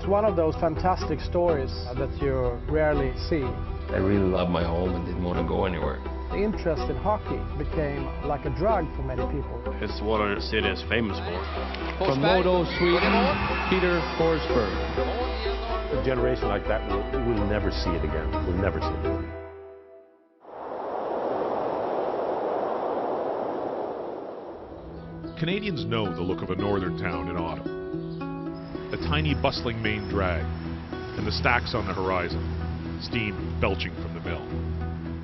It's one of those fantastic stories that you rarely see. I really loved my home and didn't want to go anywhere. The interest in hockey became like a drug for many people. It's what our city is famous for. From MODO, Sweden, Peter Forsberg. A generation like that will never see it again. We'll never see it again. Canadians know the look of a northern town in autumn. A tiny bustling main drag, and the stacks on the horizon, steam belching from the mill.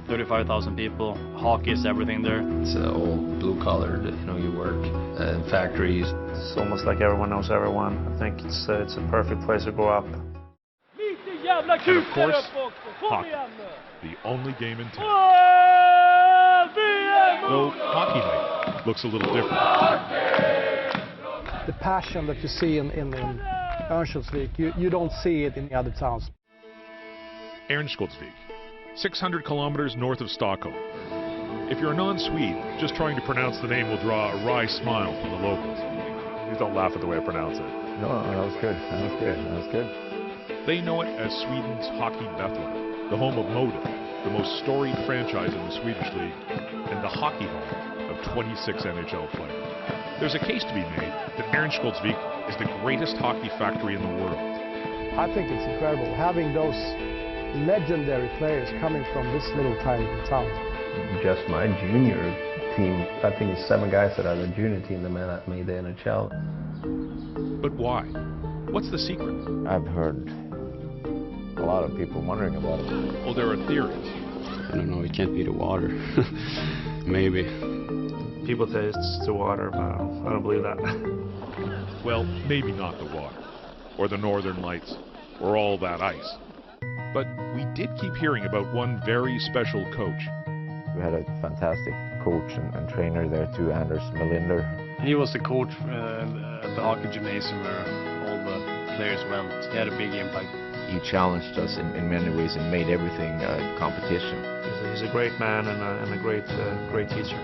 35,000 people, hockey is everything there. It's all blue-collared, you work in factories. It's almost like everyone knows everyone. I think it's a perfect place to grow up. And of course, hockey, the only game in town. Though hockey night looks a little different. The passion that you see in Ornskoldsvik, you don't see it in the other towns. Ornskoldsvik, 600 kilometers north of Stockholm. If you're a non-Swede, just trying to pronounce the name will draw a wry smile from the locals. Please don't laugh at the way I pronounce it. No, that was good. That was good. That was good. They know it as Sweden's hockey Bethlehem, the home of MODO, the most storied franchise in the Swedish league, and the hockey home of 26 NHL players. There's a case to be made that Ornskoldsvik is the greatest hockey factory in the world. I think it's incredible having those legendary players coming from this little tiny town. Just my junior team, I think it's 7 guys that are the junior team that made the NHL. But why? What's the secret? I've heard a lot of people wondering about it. Well, there are theories. I don't know, it can't be the water. Maybe. People say it's the water, but I don't believe that. Well, maybe not the water, or the northern lights, or all that ice. But we did keep hearing about one very special coach. We had a fantastic coach and trainer there too, Anders Melinder. He was the coach at the hockey gymnasium where all the players went. He had a big impact. He challenged us in many ways and made everything a competition. He's a great man and a great teacher.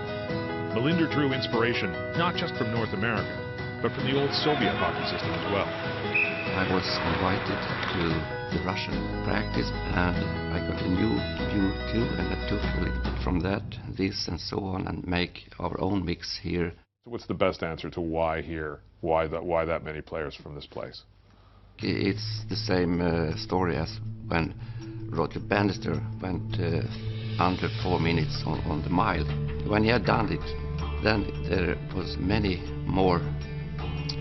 Melinder drew inspiration not just from North America, but from the old Soviet hockey system as well. I was invited to the Russian practice and I got a new view too, and I took a little bit from that, this and so on, and make our own mix here. So what's the best answer to why here? Why that many players from this place? It's the same story as when Roger Bannister went under 4 minutes on the mile. When he had done it, then there was many more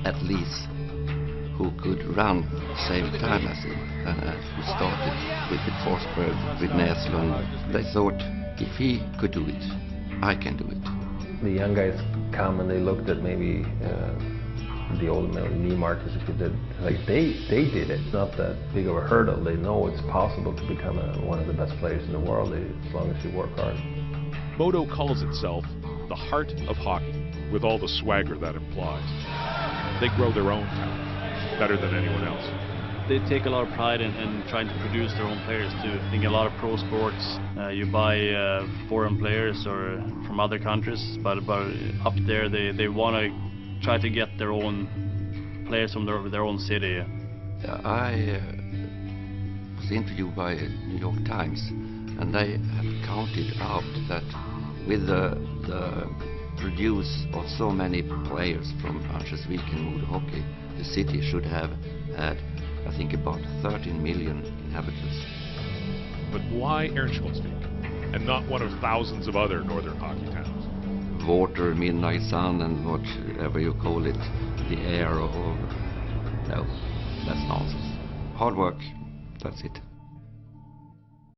athletes who could run the same time as him. And who started with Forsberg, with Näslund. They thought, if he could do it, I can do it. The young guys come and they looked at maybe the old knee markers, if you did, like they did it. It's not that big of a hurdle. They know it's possible to become one of the best players in the world as long as you work hard. MODO calls itself the heart of hockey, with all the swagger that implies. They grow their own talent better than anyone else. They take a lot of pride in trying to produce their own players too. I think a lot of pro sports, you buy foreign players or from other countries, but up there they want to try to get their own players from their own city. I was interviewed by New York Times, and they have counted out that with the produce of so many players from Ornskoldsvik and MODO hockey, the city should have had, I think, about 13 million inhabitants. But why Ornskoldsvik, and not one of thousands of other northern hockey towns? Water, midnight sun, and whatever you call it, the air, or no, that's nonsense. Hard work, that's it.